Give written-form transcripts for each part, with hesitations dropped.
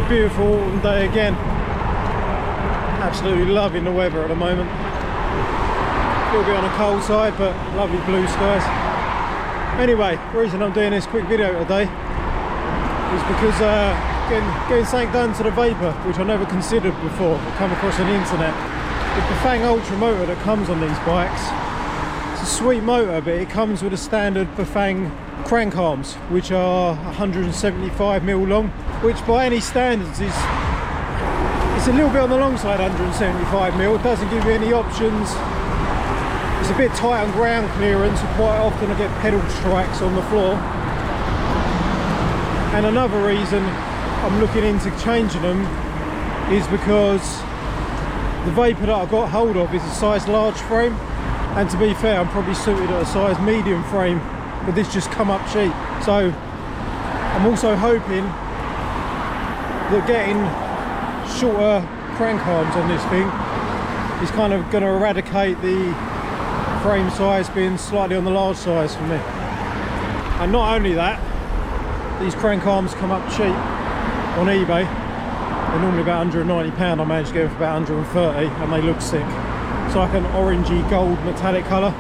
beautiful autumn day again. Absolutely loving the weather at the moment. A little bit on the cold side, but lovely blue skies. Anyway, the reason I'm doing this quick video today is because getting something done to the Vapor, which I never considered before. I come across on the internet. The Bafang Ultra motor that comes on these bikes, it's a sweet motor, but it comes with a standard Bafang crank arms, which are 175mm long, which by any standards is it's a little bit on the long side. 175mm, it doesn't give you any options. It's a bit tight on ground clearance, and quite often I get pedal strikes on the floor. And another reason I'm looking into changing them is because the Vapor that I got hold of is a size large frame, and to be fair, I'm probably suited at a size medium frame, but this just come up cheap. So I'm also hoping that getting shorter crank arms on this thing is kind of going to eradicate the frame size being slightly on the large size for me. And not only that, these crank arms come up cheap on eBay. They're normally about £190. I managed to get them for about 130, and they look sick. It's like an orangey gold metallic colour.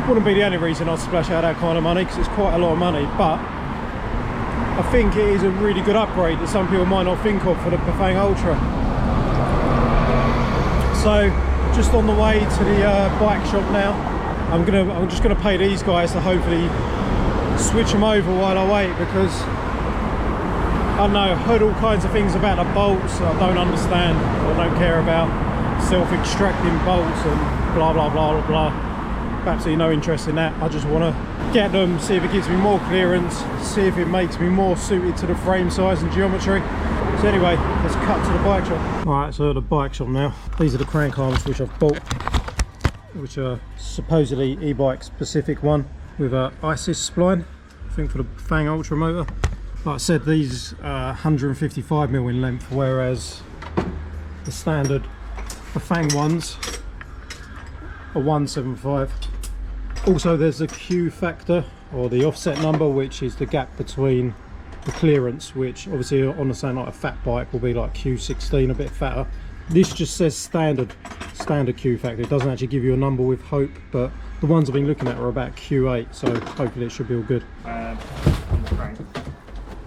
Wouldn't be the only reason I'd splash out that kind of money, because it's quite a lot of money, but I think it is a really good upgrade that some people might not think of for the Bafang Ultra. So just on the way to the bike shop now. I'm just gonna pay these guys to hopefully switch them over while I wait, because I don't know, I've heard all kinds of things about the bolts I don't understand or don't care about, self-extracting bolts and blah blah blah blah blah. Absolutely no interest in that. I just want to get them, see if it gives me more clearance, see if it makes me more suited to the frame size and geometry. So anyway, let's cut to the bike shop. Alright, so at the bike shop now. These are the crank arms which I've bought, which are supposedly e-bike specific one with a ISIS spline, I think for the Bafang Ultra motor. Like I said, these are 155mm in length, whereas the standard Bafang ones are 175. Also, there's a Q factor, or the offset number, which is the gap between the clearance, which obviously on a something like a fat bike will be like Q16, a bit fatter. This just says standard Q factor. It doesn't actually give you a number with hope, but the ones I've been looking at are about Q8, so hopefully it should be all good. On the crank,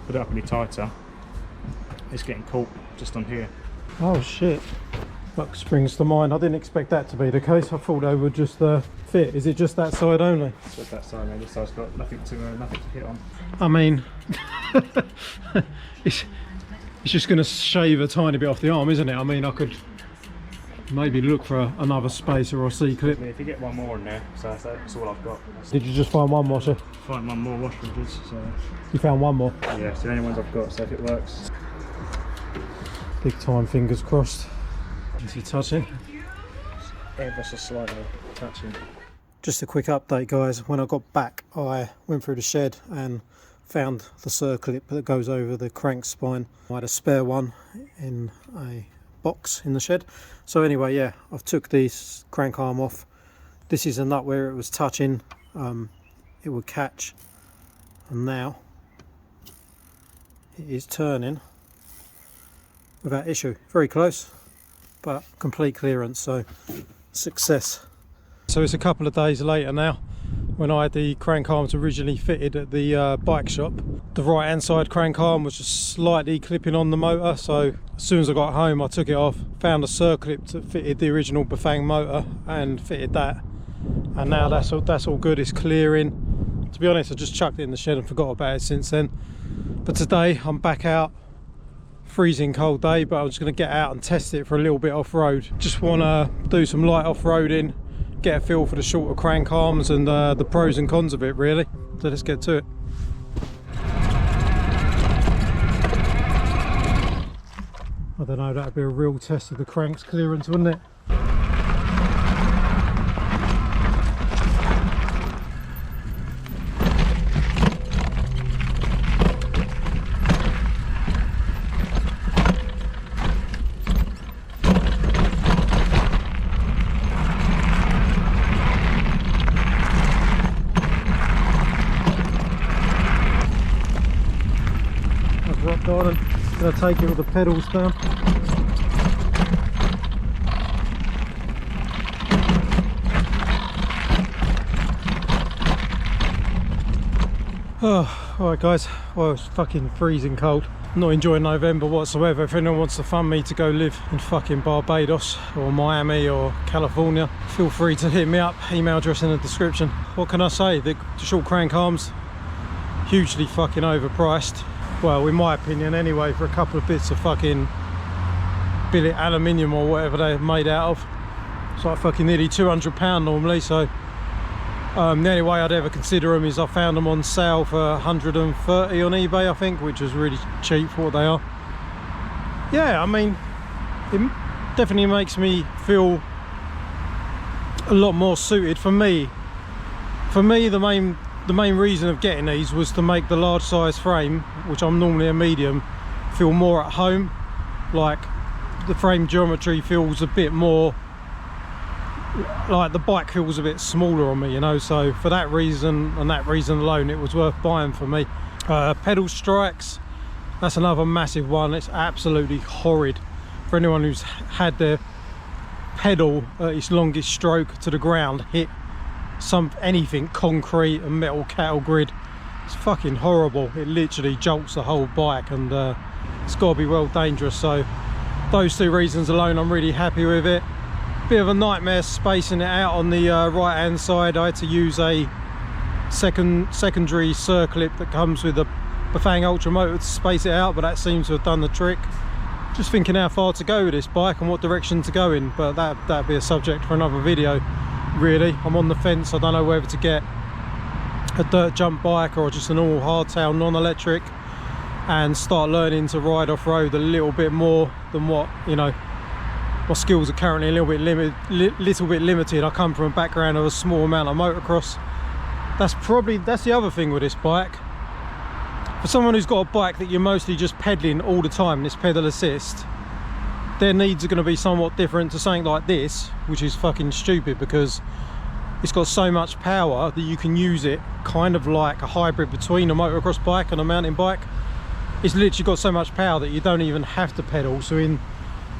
put it up any tighter, it's getting caught just on here. Oh shit, that springs to mind. I didn't expect that to be the case. I thought they would just fit. Is it just that side only? It's just that side, man. This side's got nothing to hit on. I mean, it's just going to shave a tiny bit off the arm, isn't it? I mean, I could maybe look for another spacer or C-clip. I mean, if you get one more in there, so that's all I've got. Did you just find one washer? Find one more washer, so. You found one more? Yeah, it's the only ones I've got, so if it works. Big time, fingers crossed. Is he touching? Ever so slightly touching. Just a quick update, guys. When I got back, I went through the shed and found the circlip that goes over the crank spine. I had a spare one in a box in the shed. So anyway, yeah, I've took this crank arm off. This is a nut where it was touching, it would catch, and now it is turning without issue. Very close, but complete clearance, so success. So it's a couple of days later now, when I had the crank arms originally fitted at the bike shop. The right hand side crank arm was just slightly clipping on the motor, so as soon as I got home I took it off, found a circlip that fitted the original Bafang motor and fitted that, and now that's all good. It's clearing. To be honest, I just chucked it in the shed and forgot about it since then. But today I'm back out, freezing cold day, but I'm just going to get out and test it for a little bit off-road. Just want to do some light off-roading, get a feel for the shorter crank arms and the pros and cons of it, really. So let's get to it. I don't know, that'd be a real test of the crank's clearance, wouldn't it? Rock garden. Gonna take it with the pedals down. Oh, alright guys, well it's fucking freezing cold. Not enjoying November whatsoever. If anyone wants to fund me to go live in fucking Barbados or Miami or California, feel free to hit me up, email address in the description. What can I say, the short crank arms, hugely fucking overpriced. Well, in my opinion anyway, for a couple of bits of fucking billet aluminium or whatever they're made out of. It's like fucking nearly £200 normally, so the only way I'd ever consider them is I found them on sale for 130 on eBay, I think, which was really cheap for what they are. Yeah, I mean, it definitely makes me feel a lot more suited for me. For me, the main reason of getting these was to make the large size frame, which I'm normally a medium, feel more at home. Like the frame geometry feels a bit more like the bike feels a bit smaller on me, you know, so for that reason and that reason alone it was worth buying for me. Pedal strikes, that's another massive one. It's absolutely horrid for anyone who's had their pedal at its longest stroke to the ground hit anything concrete and metal cattle grid. It's fucking horrible. It literally jolts the whole bike, and it's got to be well dangerous. So those two reasons alone, I'm really happy with it. Bit of a nightmare spacing it out on the right hand side. I had to use a secondary circlip that comes with the Bafang Ultra motor to space it out, but that seems to have done the trick. Just thinking how far to go with this bike and what direction to go in, but that'd be a subject for another video really. I'm on the fence. I don't know whether to get a dirt jump bike or just an all hardtail non-electric and start learning to ride off-road a little bit more than what, you know, my skills are currently a little bit limited. I come from a background of a small amount of motocross. That's the other thing with this bike. For someone who's got a bike that you're mostly just pedaling all the time, this pedal assist, their needs are going to be somewhat different to something like this, which is fucking stupid because it's got so much power that you can use it kind of like a hybrid between a motocross bike and a mountain bike. It's literally got so much power that you don't even have to pedal. So in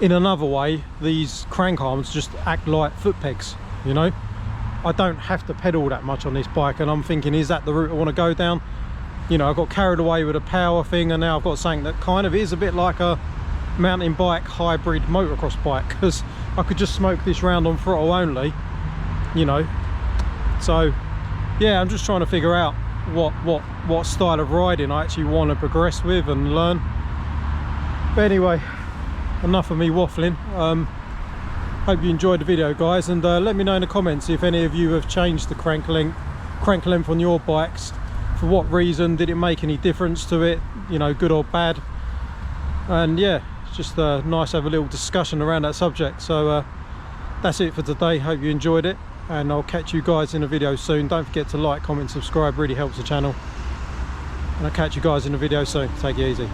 another way, these crank arms just act like foot pegs, you know. I don't have to pedal that much on this bike, and I'm thinking, is that the route I want to go down? You know, I got carried away with a power thing, and now I've got something that kind of is a bit like a mountain bike hybrid motocross bike, because I could just smoke this round on throttle only, you know. So yeah, I'm just trying to figure out what style of riding I actually want to progress with and learn. But anyway, enough of me waffling. Hope you enjoyed the video, guys, and let me know in the comments if any of you have changed the crank length on your bikes. For what reason? Did it make any difference to it, you know, good or bad? And yeah, it's just nice to have a little discussion around that subject. So that's it for today. Hope you enjoyed it, and I'll catch you guys in a video soon. Don't forget to like, comment, subscribe, really helps the channel, and I'll catch you guys in a video soon. Take it easy.